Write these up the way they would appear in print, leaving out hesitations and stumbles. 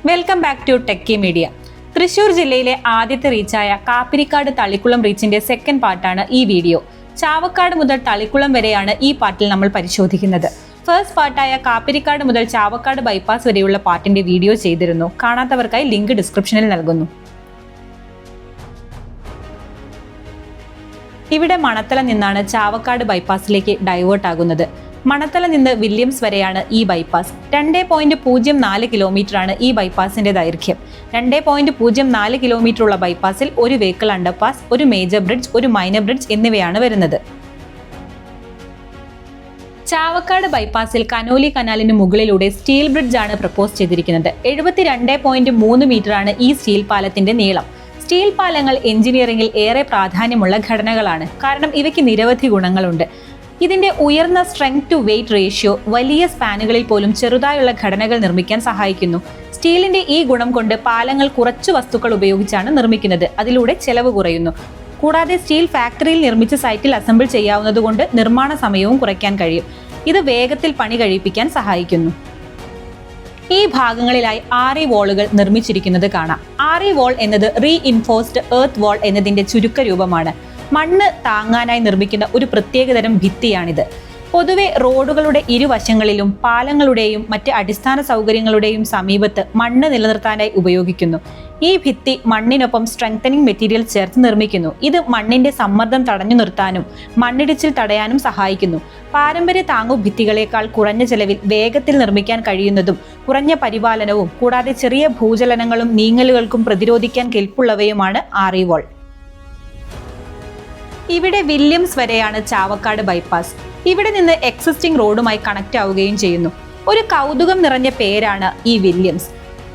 Welcome back to techie media. Thrissur ജില്ലയിലെ ആദ്യത്തെ റീച്ചായ Kappirikkad Thalikkulam റീച്ചിന്റെ second പാർട്ടാണ് ഈ വീഡിയോ. ചാവക്കാട് മുതൽ തളിക്കുളം വരെയാണ് ഈ പാർട്ടിൽ നമ്മൾ പരിശോധിക്കുന്നത്. ഫസ്റ്റ് പാർട്ടായ കാപ്പിരിക്കാട് മുതൽ ചാവക്കാട് ബൈപ്പാസ് വരെയുള്ള പാർട്ടിന്റെ വീഡിയോ ചെയ്തിരുന്നു. കാണാത്തവർക്കായി ലിങ്ക് ഡിസ്ക്രിപ്ഷനിൽ നൽകുന്നു. ഇവിടെ മണത്തല നിന്നാണ് ചാവക്കാട് ബൈപ്പാസിലേക്ക് ഡൈവേർട്ട് ആകുന്നത്. മണത്തല നിന്ന് വില്യംസ് വരെയാണ് ഈ ബൈപ്പാസ്. 2.04 കിലോമീറ്ററാണ് ഈ ബൈപ്പാസിന്റെ ദൈർഘ്യം. 2.04 കിലോമീറ്റർ ഉള്ള ബൈപ്പാസിൽ ഒരു വെഹിക്കിൾ അണ്ടർപാസ്, ഒരു മേജർ ബ്രിഡ്ജ്, ഒരു മൈനർ ബ്രിഡ്ജ് എന്നിവയാണ് വരുന്നത്. ചാവക്കാട് ബൈപ്പാസിൽ കനോലി കനാലിന് മുകളിലൂടെ സ്റ്റീൽ ബ്രിഡ്ജാണ് പ്രപ്പോസ് ചെയ്തിരിക്കുന്നത്. 72.3 മീറ്ററാണ് ഈ സ്റ്റീൽ പാലത്തിന്റെ നീളം. സ്റ്റീൽ പാലങ്ങൾ എഞ്ചിനീയറിംഗിൽ ഏറെ പ്രാധാന്യമുള്ള ഘടനകളാണ്. കാരണം ഇവയ്ക്ക് നിരവധി ഗുണങ്ങളുണ്ട്. ഇതിന്റെ ഉയർന്ന സ്ട്രെങ്ത് ടു വെയിറ്റ് റേഷ്യോ വലിയ സ്പാനുകളിൽ പോലും ചെറുതായുള്ള ഘടനകൾ നിർമ്മിക്കാൻ സഹായിക്കുന്നു. സ്റ്റീലിന്റെ ഈ ഗുണം കൊണ്ട് പാലങ്ങൾ കുറച്ചു വസ്തുക്കൾ ഉപയോഗിച്ചാണ് നിർമ്മിക്കുന്നത്. അതിലൂടെ ചെലവ് കുറയുന്നു. കൂടാതെ സ്റ്റീൽ ഫാക്ടറിയിൽ നിർമ്മിച്ച സൈറ്റിൽ അസംബിൾ ചെയ്യാവുന്നതുകൊണ്ട് നിർമ്മാണ സമയവും കുറയ്ക്കാൻ കഴിയും. ഇത് വേഗത്തിൽ പണി കഴിപ്പിക്കാൻ സഹായിക്കുന്നു. ഈ ഭാഗങ്ങളിലായി ആറി വോളുകൾ നിർമ്മിച്ചിരിക്കുന്നത് കാണാം. ആറി വോൾ എന്നത് റീഇൻഫോഴ്സ്ഡ് എർത്ത് വാൾ എന്നതിന്റെ ചുരുക്ക രൂപമാണ്. മണ്ണ് താങ്ങാനായി നിർമ്മിക്കുന്ന ഒരു പ്രത്യേകതരം ഭിത്തിയാണിത്. പൊതുവെ റോഡുകളുടെ ഇരുവശങ്ങളിലും പാലങ്ങളുടെയും മറ്റ് അടിസ്ഥാന സൗകര്യങ്ങളുടെയും സമീപത്ത് മണ്ണ് നിലനിർത്താനായി ഉപയോഗിക്കുന്നു. ഈ ഭിത്തി മണ്ണിനൊപ്പം സ്ട്രെങ്തനിങ് മെറ്റീരിയൽ ചേർത്ത് നിർമ്മിക്കുന്നു. ഇത് മണ്ണിന്റെ സമ്മർദ്ദം തടഞ്ഞു നിർത്താനും മണ്ണിടിച്ചിൽ തടയാനും സഹായിക്കുന്നു. പാരമ്പര്യ താങ്ങു ഭിത്തികളേക്കാൾ കുറഞ്ഞ ചെലവിൽ വേഗത്തിൽ നിർമ്മിക്കാൻ കഴിയുന്നതും കുറഞ്ഞ പരിപാലനവും കൂടാതെ ചെറിയ ഭൂചലനങ്ങളും നീങ്ങലുകൾക്കും പ്രതിരോധിക്കാൻ കെൽപ്പുള്ളവയുമാണ് ആറി വോൾ. ഇവിടെ വില്യംസ് വരെയാണ് ചാവക്കാട് ബൈപ്പാസ്. ഇവിടെ നിന്ന് എക്സിസ്റ്റിംഗ് റോഡുമായി കണക്ട് ആവുകയും ചെയ്യുന്നു. ഒരു കൗതുകം നിറഞ്ഞ പേരാണ് ഈ വില്യംസ്.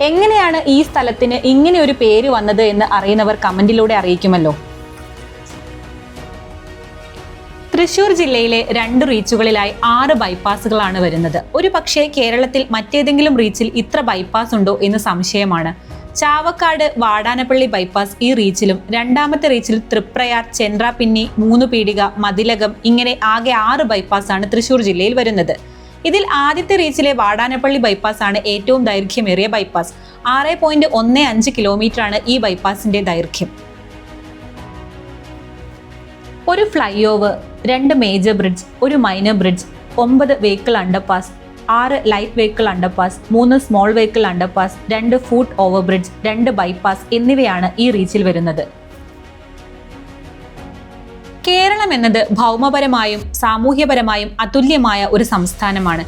എങ്ങനെയാണ് ഈ സ്ഥലത്തിന് ഇങ്ങനെ ഒരു പേര് വന്നത് എന്ന് അറിയുന്നവർ കമന്റിലൂടെ അറിയിക്കുമല്ലോ. തൃശൂർ ജില്ലയിലെ 2 റീച്ചുകളിലായി 6 ബൈപ്പാസുകളാണ് വരുന്നത്. ഒരു പക്ഷേ കേരളത്തിൽ മറ്റേതെങ്കിലും റീച്ചിൽ ഇത്ര ബൈപ്പാസ് ഉണ്ടോ എന്ന് സംശയമാണ്. ചാവക്കാട് വാടാനപ്പള്ളി ബൈപ്പാസ് ഈ റീച്ചിലും, രണ്ടാമത്തെ റീച്ചിൽ തൃപ്രയാർ, ചെൻട്രാപിന്നി, മൂന്നുപീടിക, മതിലകം ഇങ്ങനെ ആകെ 6 ബൈപ്പാസാണ് തൃശൂർ ജില്ലയിൽ വരുന്നത്. ഇതിൽ ആദ്യത്തെ റീച്ചിലെ വാടാനപ്പള്ളി ബൈപ്പാസ് ആണ് ഏറ്റവും ദൈർഘ്യമേറിയ ബൈപ്പാസ്. 6.15 കിലോമീറ്ററാണ് ഈ ബൈപ്പാസിന്റെ ദൈർഘ്യം. ഒരു ഫ്ലൈ ഓവർ, 2 മേജർ ബ്രിഡ്ജ്, ഒരു minor bridge, 9 vehicle underpass, 6 light vehicle underpass, 3 small vehicle underpass, 2 foot over bridge, 2 bypass എന്നിവയാണ് ഈ റീച്ചിൽ വരുന്നത്. കേരളം എന്നത് ഭൗമപരമായും സാമൂഹ്യപരമായും അതുല്യമായ ഒരു സംസ്ഥാനമാണ്.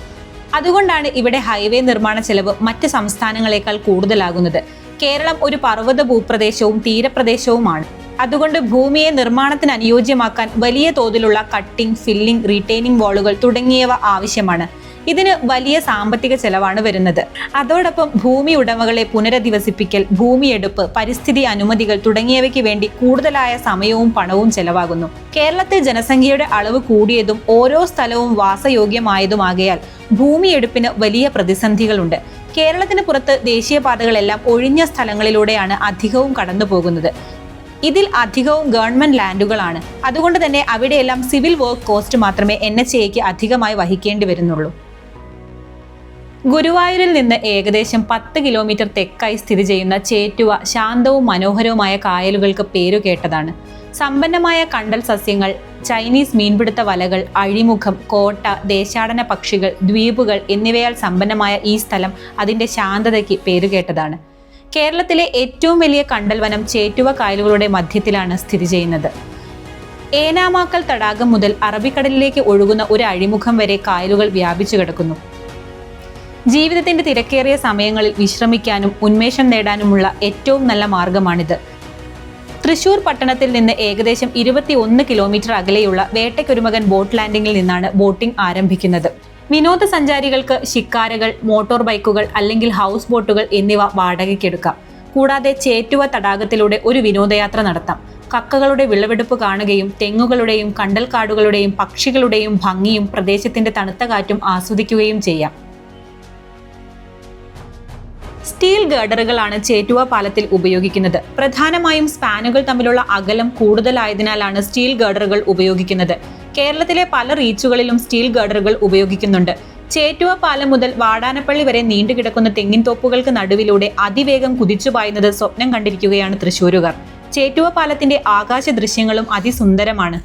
അതുകൊണ്ടാണ് ഇവിടെ ഹൈവേ നിർമ്മാണ ചെലവ് മറ്റ് സംസ്ഥാനങ്ങളെക്കാൾ കൂടുതലാകുന്നത്. കേരളം ഒരു പർവ്വത ഭൂപ്രദേശവും തീരപ്രദേശവുമാണ്. അതുകൊണ്ട് ഭൂമിയെ നിർമ്മാണത്തിന് അനുയോജ്യമാക്കാൻ വലിയ തോതിലുള്ള കട്ടിംഗ്, ഫില്ലിംഗ്, റീറ്റെയിനിങ് വാളുകൾ തുടങ്ങിയവ ആവശ്യമാണ്. ഇതിന് വലിയ സാമ്പത്തിക ചെലവാണ് വരുന്നത്. അതോടൊപ്പം ഭൂമി ഉടമകളെ പുനരധിവസിപ്പിക്കൽ, ഭൂമിയെടുപ്പ്, പരിസ്ഥിതി അനുമതികൾ തുടങ്ങിയവയ്ക്ക് വേണ്ടി കൂടുതലായ സമയവും പണവും ചെലവാകുന്നു. കേരളത്തിൽ ജനസംഖ്യയുടെ അളവ് കൂടിയതും ഓരോ സ്ഥലവും വാസയോഗ്യമായതുമാകയാൽ ഭൂമിയെടുപ്പിന് വലിയ പ്രതിസന്ധികളുണ്ട്. കേരളത്തിന് പുറത്ത് ദേശീയപാതകളെല്ലാം ഒഴിഞ്ഞ സ്ഥലങ്ങളിലൂടെയാണ് അധികവും കടന്നു പോകുന്നത്. ഇതിൽ അധികവും ഗവൺമെന്റ് ലാൻഡുകളാണ്. അതുകൊണ്ട് തന്നെ അവിടെയെല്ലാം സിവിൽ വർക്ക് കോസ്റ്റ് മാത്രമേ NHAയ്ക്ക് അധികമായി വഹിക്കേണ്ടി വരുന്നുള്ളൂ. ഗുരുവായൂരിൽ നിന്ന് ഏകദേശം 10 കിലോമീറ്റർ തെക്കായി സ്ഥിതി ചെയ്യുന്ന ചേറ്റുവ ശാന്തവും മനോഹരവുമായ കായലുകൾക്ക് പേരുകേട്ടതാണ്. സമ്പന്നമായ കണ്ടൽ സസ്യങ്ങൾ, ചൈനീസ് മീൻപിടുത്ത വലകൾ, അഴിമുഖം, കോട്ട, ദേശാടന പക്ഷികൾ, ദ്വീപുകൾ എന്നിവയാൽ സമ്പന്നമായ ഈ സ്ഥലം അതിന്റെ ശാന്തതയ്ക്ക് പേരുകേട്ടതാണ്. കേരളത്തിലെ ഏറ്റവും വലിയ കണ്ടൽ വനം ചേറ്റുവ കായലുകളുടെ മധ്യത്തിലാണ് സ്ഥിതി ചെയ്യുന്നത്. ഏനാമാക്കൽ തടാകം മുതൽ അറബിക്കടലിലേക്ക് ഒഴുകുന്ന ഒരു അഴിമുഖം വരെ കായലുകൾ വ്യാപിച്ചു കിടക്കുന്നു. ജീവിതത്തിന്റെ തിരക്കേറിയ സമയങ്ങളിൽ വിശ്രമിക്കാനും ഉന്മേഷം നേടാനുമുള്ള ഏറ്റവും നല്ല മാർഗമാണിത്. തൃശൂർ പട്ടണത്തിൽ നിന്ന് ഏകദേശം 21 കിലോമീറ്റർ അകലെയുള്ള വേട്ടയ്ക്കൊരുമകൻ ബോട്ട് ലാൻഡിംഗിൽ നിന്നാണ് ബോട്ടിംഗ് ആരംഭിക്കുന്നത്. വിനോദസഞ്ചാരികൾക്ക് ശിക്കാരകൾ, മോട്ടോർ ബൈക്കുകൾ അല്ലെങ്കിൽ ഹൗസ് ബോട്ടുകൾ എന്നിവ വാടകയ്ക്കെടുക്കാം. കൂടാതെ ചേറ്റുവ തടാകത്തിലൂടെ ഒരു വിനോദയാത്ര നടത്താം. കക്കകളുടെ വിളവെടുപ്പ് കാണുകയും തെങ്ങുകളുടെയും കണ്ടൽക്കാടുകളുടെയും പക്ഷികളുടെയും ഭംഗിയും പ്രദേശത്തിന്റെ തണുത്ത കാറ്റും ആസ്വദിക്കുകയും ചെയ്യാം. സ്റ്റീൽ ഗർഡറുകളാണ് ചേറ്റുവ പാലത്തിൽ ഉപയോഗിക്കുന്നത്. പ്രധാനമായും സ്പാനുകൾ തമ്മിലുള്ള അകലം കൂടുതലായതിനാലാണ് സ്റ്റീൽ ഗർഡറുകൾ ഉപയോഗിക്കുന്നത്. കേരളത്തിലെ പല റീച്ചുകളിലും സ്റ്റീൽ ഗർഡറുകൾ ഉപയോഗിക്കുന്നുണ്ട്. ചേറ്റുവ പാലം മുതൽ വാടാനപ്പള്ളി വരെ നീണ്ടുകിടക്കുന്ന തെങ്ങിൻ തോപ്പുകൾക്ക് നടുവിലൂടെ അതിവേഗം കുതിച്ചുപായുന്നത് സ്വപ്നം കണ്ടിരിക്കുകയാണ് തൃശ്ശൂരുകാർ. ചേറ്റുവ പാലത്തിന്റെ ആകാശ ദൃശ്യങ്ങളും അതിസുന്ദരമാണ്.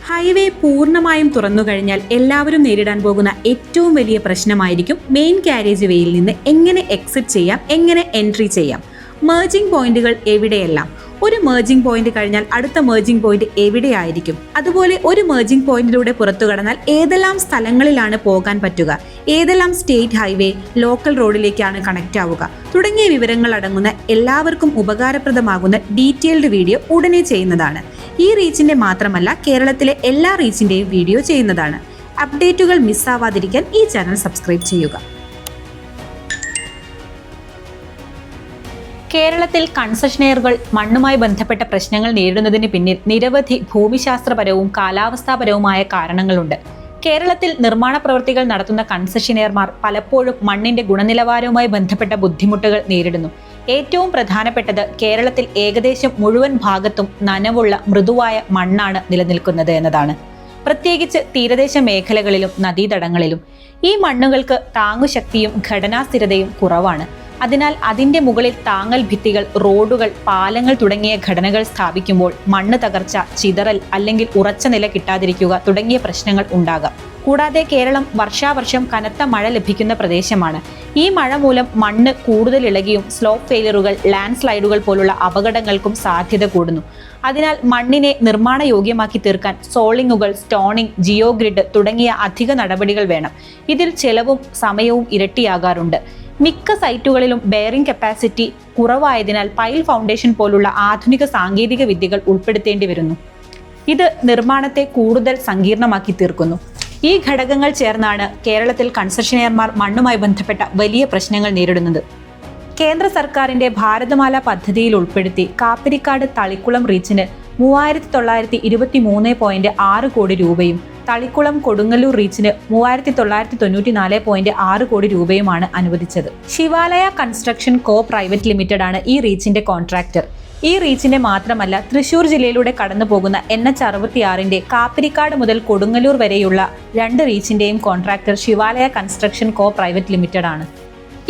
ഹൈവേ പൂർണ്ണമായും തുറന്നു കഴിഞ്ഞാൽ എല്ലാവരും നേരിടാൻ പോകുന്ന ഏറ്റവും വലിയ പ്രശ്നമായിരിക്കും മെയിൻ കാരേജ് വേയിൽ നിന്ന് എങ്ങനെ എക്സിറ്റ് ചെയ്യാം, എങ്ങനെ എൻട്രി ചെയ്യാം, മെർജിംഗ് പോയിന്റുകൾ എവിടെയെല്ലാം. ഒരു മെർജിംഗ് പോയിന്റ് കഴിഞ്ഞാൽ അടുത്ത മെർജിംഗ് പോയിന്റ് എവിടെയായിരിക്കും, അതുപോലെ ഒരു മെർജിംഗ് പോയിന്റിലൂടെ പുറത്തു കടന്നാൽ ഏതെല്ലാം സ്ഥലങ്ങളിലാണ് പോകാൻ പറ്റുക, ഏതെല്ലാം സ്റ്റേറ്റ് ഹൈവേ ലോക്കൽ റോഡിലേക്കാണ് കണക്റ്റ് ആവുക തുടങ്ങിയ വിവരങ്ങൾ അടങ്ങുന്ന എല്ലാവർക്കും ഉപകാരപ്രദമാകുന്ന ഡീറ്റെയിൽഡ് വീഡിയോ ഉടനെ ചെയ്യുന്നതാണ്. ഈ റീച്ചിന്റെ മാത്രമല്ല കേരളത്തിലെ എല്ലാ റീച്ചിന്റെയും വീഡിയോ ചെയ്യുന്നതാണ്. അപ്ഡേറ്റുകൾ മിസ്സാവാതിരിക്കാൻ ഈ ചാനൽ സബ്സ്ക്രൈബ് ചെയ്യുക. കേരളത്തിൽ കൺസഷനെയറുകൾ മണ്ണുമായി ബന്ധപ്പെട്ട പ്രശ്നങ്ങൾ നേരിടുന്നതിന് പിന്നിൽ നിരവധി ഭൂമിശാസ്ത്രപരവും കാലാവസ്ഥാപരവുമായ കാരണങ്ങളുണ്ട്. കേരളത്തിൽ നിർമ്മാണ പ്രവൃത്തികൾ നടത്തുന്ന കൺസഷനെയർമാർ പലപ്പോഴും മണ്ണിന്റെ ഗുണനിലവാരവുമായി ബന്ധപ്പെട്ട ബുദ്ധിമുട്ടുകൾ നേരിടുന്നു. ഏറ്റവും പ്രധാനപ്പെട്ടത് കേരളത്തിൽ ഏകദേശം മുഴുവൻ ഭാഗത്തും നനവുള്ള മൃദുവായ മണ്ണാണ് നിലനിൽക്കുന്നത് എന്നതാണ്. പ്രത്യേകിച്ച് തീരദേശ മേഖലകളിലും നദീതടങ്ങളിലും ഈ മണ്ണുകൾക്ക് താങ്ങുശക്തിയും ഘടനാസ്ഥിരതയും കുറവാണ്. അതിനാൽ അതിന്റെ മുകളിൽ താങ്ങൽ ഭിത്തികൾ, റോഡുകൾ, പാലങ്ങൾ തുടങ്ങിയ ഘടനകൾ സ്ഥാപിക്കുമ്പോൾ മണ്ണ് തകർച്ച, ചിതറൽ അല്ലെങ്കിൽ ഉറച്ച നില കിട്ടാതിരിക്കുക തുടങ്ങിയ പ്രശ്നങ്ങൾ ഉണ്ടാകാം. കൂടാതെ കേരളം വർഷാവർഷം കനത്ത മഴ ലഭിക്കുന്ന പ്രദേശമാണ്. ഈ മഴ മൂലം മണ്ണ് കൂടുതൽ ഇളകിയും സ്ലോപ്പ് ഫെയിലറുകൾ, ലാൻഡ് സ്ലൈഡുകൾ പോലുള്ള അപകടങ്ങൾക്കും സാധ്യത കൂടുന്നു. അതിനാൽ മണ്ണിനെ നിർമ്മാണ യോഗ്യമാക്കി തീർക്കാൻ സോളിങ്ങുകൾ, സ്റ്റോണിംഗ്, ജിയോ ഗ്രിഡ് തുടങ്ങിയ അധിക നടപടികൾ വേണം. ഇതിൽ ചെലവും സമയവും ഇരട്ടിയാകാറുണ്ട്. മിക്ക സൈറ്റുകളിലും ബെയറിംഗ് കപ്പാസിറ്റി കുറവായതിനാൽ പൈൽ ഫൗണ്ടേഷൻ പോലുള്ള ആധുനിക സാങ്കേതിക വിദ്യകൾ ഉൾപ്പെടുത്തേണ്ടി വരുന്നു. ഇത് നിർമ്മാണത്തെ കൂടുതൽ സങ്കീർണമാക്കി തീർക്കുന്നു. ഈ ഘടകങ്ങൾ ചേർന്നാണ് കേരളത്തിൽ കൺസഷനെയർമാർ മണ്ണുമായി ബന്ധപ്പെട്ട വലിയ പ്രശ്നങ്ങൾ നേരിടുന്നത്. കേന്ദ്ര സർക്കാരിന്റെ ഭാരതമാല പദ്ധതിയിൽ ഉൾപ്പെടുത്തി കാപ്പിരിക്കാട് തളിക്കുളം റീച്ചിന് 3923.6 കോടി രൂപയും തളിക്കുളം കൊടുങ്ങല്ലൂർ റീച്ചിന് 3994.6 കോടി രൂപയുമാണ് അനുവദിച്ചത്. ശിവാലയ കൺസ്ട്രക്ഷൻ കോ പ്രൈവറ്റ് ലിമിറ്റഡ് ആണ് ഈ റീച്ചിന്റെ കോൺട്രാക്ടർ. ഈ റീച്ചിന്റെ മാത്രമല്ല തൃശൂർ ജില്ലയിലൂടെ കടന്നു പോകുന്ന NH66ന്റെ കാപ്പിരിക്കാട് മുതൽ കൊടുങ്ങല്ലൂർ വരെയുള്ള 2 റീച്ചിന്റെയും കോൺട്രാക്ടർ ശിവാലയ കൺസ്ട്രക്ഷൻ കോ പ്രൈവറ്റ് ലിമിറ്റഡ് ആണ്.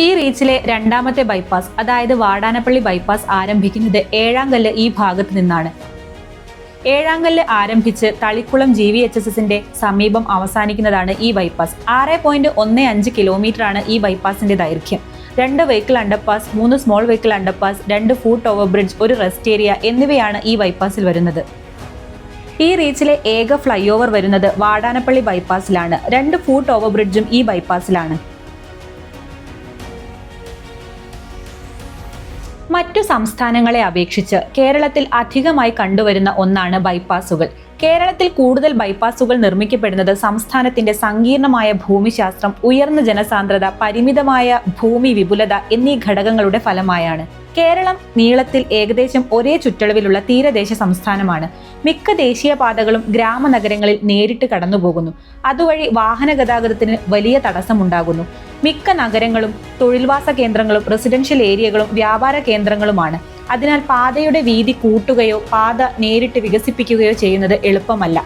ഈ റീച്ചിലെ രണ്ടാമത്തെ ബൈപ്പാസ്, അതായത് വാടാനപ്പള്ളി ബൈപ്പാസ് ആരംഭിക്കുന്നത് ഏഴാങ്കല്ല് ഈ ഭാഗത്ത് നിന്നാണ്. ഏഴാങ്കല്ല് ആരംഭിച്ച് തളിക്കുളം GVHSSന്റെ സമീപം അവസാനിക്കുന്നതാണ് ഈ ബൈപ്പാസ്. 6.15 കിലോമീറ്ററാണ് ഈ ബൈപ്പാസിന്റെ ദൈർഘ്യം. 2 vehicle underpass, 3 small vehicle underpass, 2 foot over bridge, 1 rest area എന്നിവയാണ് ഈ ബൈപ്പാസിൽ വരുന്നത്. ഈ റീച്ചിലെ ഏക ഫ്ലൈ ഓവർ വരുന്നത് വാടാനപ്പള്ളി ബൈപ്പാസിലാണ്. 2 ഫുട് ഓവർ ബ്രിഡ്ജും ഈ ബൈപ്പാസിലാണ്. മറ്റു സംസ്ഥാനങ്ങളെ അപേക്ഷിച്ച് കേരളത്തിൽ അധികമായി കണ്ടുവരുന്ന ഒന്നാണ് ബൈപ്പാസുകൾ. കേരളത്തിൽ കൂടുതൽ ബൈപ്പാസുകൾ നിർമ്മിക്കപ്പെടുന്നത് സംസ്ഥാനത്തിന്റെ സങ്കീർണമായ ഭൂമിശാസ്ത്രം, ഉയർന്ന ജനസാന്ദ്രത, പരിമിതമായ ഭൂമി വിപുലത എന്നീ ഘടകങ്ങളുടെ ഫലമായാണ്. കേരളം നീളത്തിൽ ഏകദേശം ഒരേ ചുറ്റളവിലുള്ള തീരദേശ സംസ്ഥാനമാണ്. മിക്ക ദേശീയപാതകളും ഗ്രാമനഗരങ്ങളിൽ നേരിട്ട് കടന്നുപോകുന്നു. അതുവഴി വാഹന ഗതാഗതത്തിന് വലിയ തടസ്സമുണ്ടാകുന്നു. മിക്ക നഗരങ്ങളും തൊഴിൽവാസ കേന്ദ്രങ്ങളും റെസിഡൻഷ്യൽ ഏരിയകളും വ്യാപാര കേന്ദ്രങ്ങളുമാണ്. അതിനാൽ പാതയുടെ വീതി കൂട്ടുകയോ പാത നേരിട്ട് വികസിപ്പിക്കുകയോ ചെയ്യുന്നത് എളുപ്പമല്ല.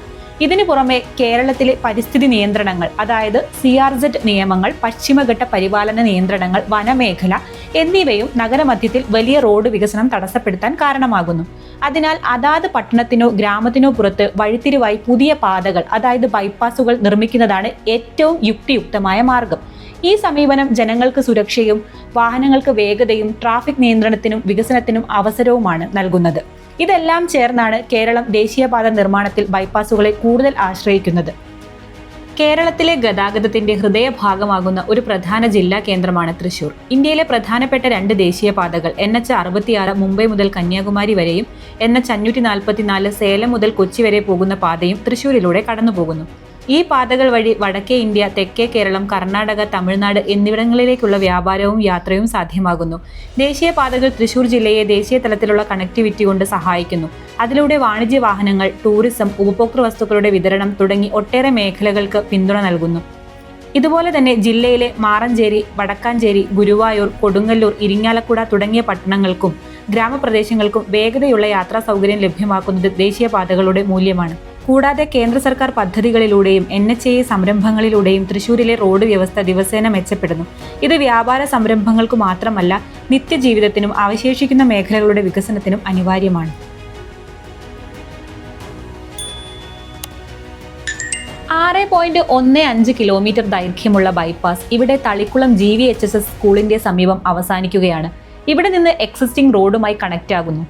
ഇതിനു പുറമെ കേരളത്തിലെ പരിസ്ഥിതി നിയന്ത്രണങ്ങൾ, അതായത് CRZ നിയമങ്ങൾ, പശ്ചിമഘട്ട പരിപാലന നിയന്ത്രണങ്ങൾ, വനമേഖല എന്നിവയും നഗരമധ്യത്തിൽ വലിയ റോഡ് വികസനം തടസ്സപ്പെടുത്താൻ കാരണമാകുന്നു. അതിനാൽ അതാത് പട്ടണത്തിനോ ഗ്രാമത്തിനോ പുറത്ത് വഴിത്തിരിവായി പുതിയ പാതകൾ, അതായത് ബൈപ്പാസുകൾ നിർമ്മിക്കുന്നതാണ് ഏറ്റവും യുക്തിയുക്തമായ മാർഗം. ഈ സമീപനം ജനങ്ങൾക്ക് സുരക്ഷയും വാഹനങ്ങൾക്ക് വേഗതയും ട്രാഫിക് നിയന്ത്രണത്തിനും വികസനത്തിനും അവസരവുമാണ് നൽകുന്നത്. ഇതെല്ലാം ചേർന്നാണ് കേരളം ദേശീയപാത നിർമ്മാണത്തിൽ ബൈപ്പാസുകളെ കൂടുതൽ ആശ്രയിക്കുന്നത്. കേരളത്തിലെ ഗതാഗതത്തിന്റെ ഹൃദയഭാഗമാകുന്ന ഒരു പ്രധാന ജില്ലാ കേന്ദ്രമാണ് തൃശൂർ. ഇന്ത്യയിലെ പ്രധാനപ്പെട്ട 2 ദേശീയപാതകൾ NH66 മുംബൈ മുതൽ കന്യാകുമാരി വരെയും NH544 സേലം മുതൽ കൊച്ചി വരെ പോകുന്ന പാതയും തൃശൂരിലൂടെ കടന്നുപോകുന്നു. ഈ പാതകൾ വഴി വടക്കേ ഇന്ത്യ, തെക്കേ കേരളം, കർണാടക, തമിഴ്നാട് എന്നിവിടങ്ങളിലേക്കുള്ള വ്യാപാരവും യാത്രയും സാധ്യമാകുന്നു. ദേശീയപാതകൾ തൃശൂർ ജില്ലയെ ദേശീയ തലത്തിലുള്ള കണക്ടിവിറ്റി കൊണ്ട് സഹായിക്കുന്നു. അതിലൂടെ വാണിജ്യ വാഹനങ്ങൾ, ടൂറിസം, ഉപഭോക്തൃ വസ്തുക്കളുടെ വിതരണം തുടങ്ങി ഒട്ടേറെ മേഖലകൾക്ക് പിന്തുണ നൽകുന്നു. ഇതുപോലെ തന്നെ ജില്ലയിലെ മാറഞ്ചേരി, വടക്കാഞ്ചേരി, ഗുരുവായൂർ, കൊടുങ്ങല്ലൂർ, ഇരിങ്ങാലക്കുട തുടങ്ങിയ പട്ടണങ്ങൾക്കും ഗ്രാമപ്രദേശങ്ങൾക്കും വേഗതയുള്ള യാത്രാ സൗകര്യം ലഭ്യമാക്കുന്നത് ദേശീയപാതകളുടെ മൂല്യമാണ്. കൂടാതെ കേന്ദ്ര സർക്കാർ പദ്ധതികളിലൂടെയും NHAI സംരംഭങ്ങളിലൂടെയും തൃശൂരിലെ റോഡ് വ്യവസ്ഥ ദിവസേന മെച്ചപ്പെടുന്നു. ഇത് വ്യാപാര സംരംഭങ്ങൾക്ക് മാത്രമല്ല, നിത്യജീവിതത്തിനും അവശേഷിക്കുന്ന മേഖലകളുടെ വികസനത്തിനും അനിവാര്യമാണ്. 6.15 കിലോമീറ്റർ ദൈർഘ്യമുള്ള ബൈപ്പാസ് ഇവിടെ തളിക്കുളം GVHSS സ്കൂളിന്റെ സമീപം അവസാനിക്കുകയാണ്. ഇവിടെ നിന്ന് എക്സിസ്റ്റിംഗ് റോഡുമായി കണക്റ്റ് ആകുന്നു.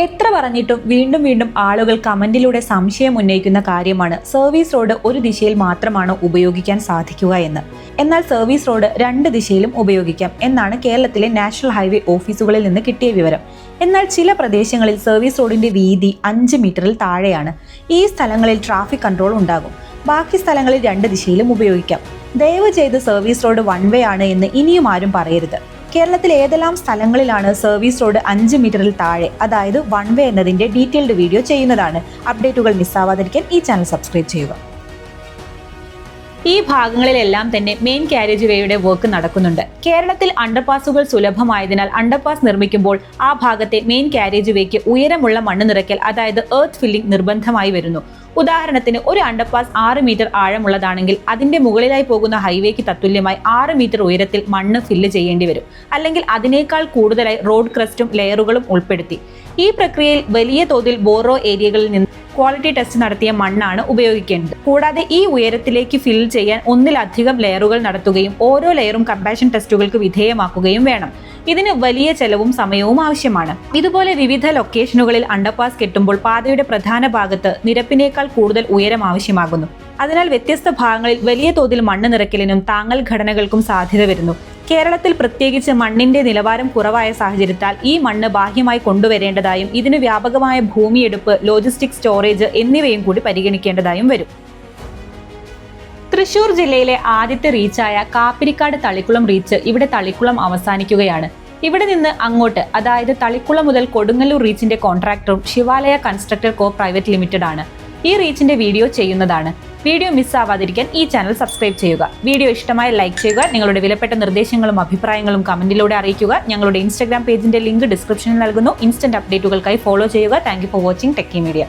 എത്ര പറഞ്ഞിട്ടും വീണ്ടും വീണ്ടും ആളുകൾ കമന്റിലൂടെ സംശയം ഉന്നയിക്കുന്ന കാര്യമാണ് സർവീസ് റോഡ് ഒരു ദിശയിൽ മാത്രമാണോ ഉപയോഗിക്കാൻ സാധിക്കുക എന്ന്. എന്നാൽ സർവീസ് റോഡ് 2 ദിശയിലും ഉപയോഗിക്കാം എന്നാണ് കേരളത്തിലെ നാഷണൽ ഹൈവേ ഓഫീസുകളിൽ നിന്ന് കിട്ടിയ വിവരം. എന്നാൽ ചില പ്രദേശങ്ങളിൽ സർവീസ് റോഡിന്റെ വീതി 5 മീറ്ററിൽ താഴെയാണ്. ഈ സ്ഥലങ്ങളിൽ ട്രാഫിക് കൺട്രോൾ ഉണ്ടാകും. ബാക്കി സ്ഥലങ്ങളിൽ 2 ദിശയിലും ഉപയോഗിക്കാം. ദയവ് ചെയ്ത് സർവീസ് റോഡ് 1 വേ ആണ് എന്ന് ഇനിയും ആരും പറയരുത്. കേരളത്തിൽ ഏതെല്ലാം സ്ഥലങ്ങളിലാണ് സർവീസ് റോഡ് 5 മീറ്ററിൽ താഴെ, അതായത് 1 വേ എന്നതിന്റെ ഡീറ്റെയിൽഡ് വീഡിയോ ചെയ്യുന്നതാണ്. അപ്ഡേറ്റുകൾ മിസ്സാവാതിരിക്കാൻ ഈ ചാനൽ സബ്സ്ക്രൈബ് ചെയ്യുക. ഈ ഭാഗങ്ങളിലെല്ലാം തന്നെ മെയിൻ കാരേജ് വേയുടെ വർക്ക് നടക്കുന്നുണ്ട്. കേരളത്തിൽ അണ്ടർപാസുകൾ സുലഭമായതിനാൽ അണ്ടർപാസ് നിർമ്മിക്കുമ്പോൾ ആ ഭാഗത്തെ മെയിൻ കാരേജ് വേക്ക് ഉയരമുള്ള മണ്ണ് നിറയ്ക്കൽ, അതായത് എർത്ത് ഫില്ലിംഗ് നിർബന്ധമായി വരുന്നു. ഉദാഹരണത്തിന് ഒരു അണ്ടർപാസ് 6 മീറ്റർ ആഴമുള്ളതാണെങ്കിൽ അതിന്റെ മുകളിലായി പോകുന്ന ഹൈവേക്ക് തത്തുല്യമായി 6 മീറ്റർ ഉയരത്തിൽ മണ്ണ് ഫില്ല് ചെയ്യേണ്ടി വരും. അല്ലെങ്കിൽ അതിനേക്കാൾ കൂടുതലായി റോഡ് ക്രസ്റ്റും ലെയറുകളും ഉൾപ്പെടുത്തി. ഈ പ്രക്രിയയിൽ വലിയ തോതിൽ ബോറോ ഏരിയകളിൽ നിന്ന് ക്വാളിറ്റി ടെസ്റ്റ് നടത്തിയ മണ്ണാണ് ഉപയോഗിക്കേണ്ടത്. കൂടാതെ ഈ ഉയരത്തിലേക്ക് ഫിൽ ചെയ്യാൻ ഒന്നിലധികം ലെയറുകൾ നടത്തുകയും ഓരോ ലെയറും കമ്പാഷൻ ടെസ്റ്റുകൾക്ക് വിധേയമാക്കുകയും വേണം. ഇതിന് വലിയ ചെലവും സമയവും ആവശ്യമാണ്. ഇതുപോലെ വിവിധ ലൊക്കേഷനുകളിൽ അണ്ടർപാസ് കെട്ടുമ്പോൾ പാതയുടെ പ്രധാന ഭാഗത്ത് നിരപ്പിനേക്കാൾ കൂടുതൽ ഉയരം ആവശ്യമാകുന്നു. അതിനാൽ വ്യത്യസ്ത ഭാഗങ്ങളിൽ വലിയ തോതിൽ മണ്ണ് നിറയ്ക്കലിനും താങ്ങൽ ഘടനകൾക്കും സാധ്യത വരുന്നു. കേരളത്തിൽ പ്രത്യേകിച്ച് മണ്ണിന്റെ നിലവാരം കുറവായ സാഹചര്യത്താൽ ഈ മണ്ണ് ബാഹ്യമായി കൊണ്ടുവരേണ്ടതായും ഇതിന് വ്യാപകമായ ഭൂമിയെടുപ്പ്, ലോജിസ്റ്റിക് സ്റ്റോറേജ് എന്നിവയും കൂടി പരിഗണിക്കേണ്ടതായും വരും. തൃശൂർ ജില്ലയിലെ ആദ്യത്തെ റീച്ചായ കാപ്പിരിക്കാട് തളിക്കുളം റീച്ച് ഇവിടെ തളിക്കുളം അവസാനിക്കുകയാണ്. ഇവിടെ നിന്ന് അങ്ങോട്ട്, അതായത് തളിക്കുളം മുതൽ കൊടുങ്ങല്ലൂർ റീച്ചിന്റെ കോൺട്രാക്ടറും ശിവാലയ കൺസ്ട്രക്ടർ കോ പ്രൈവറ്റ് ലിമിറ്റഡ് ആണ്. ഈ റീച്ചിന്റെ വീഡിയോ ചെയ്യുന്നതാണ്. വീഡിയോ മിസ്സാവാതിരിക്കാൻ ഈ ചാനൽ സബ്സ്ക്രൈബ് ചെയ്യുക. വീഡിയോ ഇഷ്ടമായ ലൈക്ക് ചെയ്യുക. നിങ്ങളുടെ വിലപ്പെട്ട നിർദ്ദേശങ്ങളും അഭിപ്രായങ്ങളും കമന്റിലൂടെ അറിയിക്കുക. ഞങ്ങളുടെ ഇൻസ്റ്റാഗ്രാം പേജിന്റെ ലിങ്ക് ഡിസ്ക്രിപ്ഷനിൽ നൽകുന്നു. ഇൻസ്റ്റന്റ് അപ്ഡേറ്റുകൾക്കായി ഫോളോ ചെയ്യുക. Thank you for watching techie media.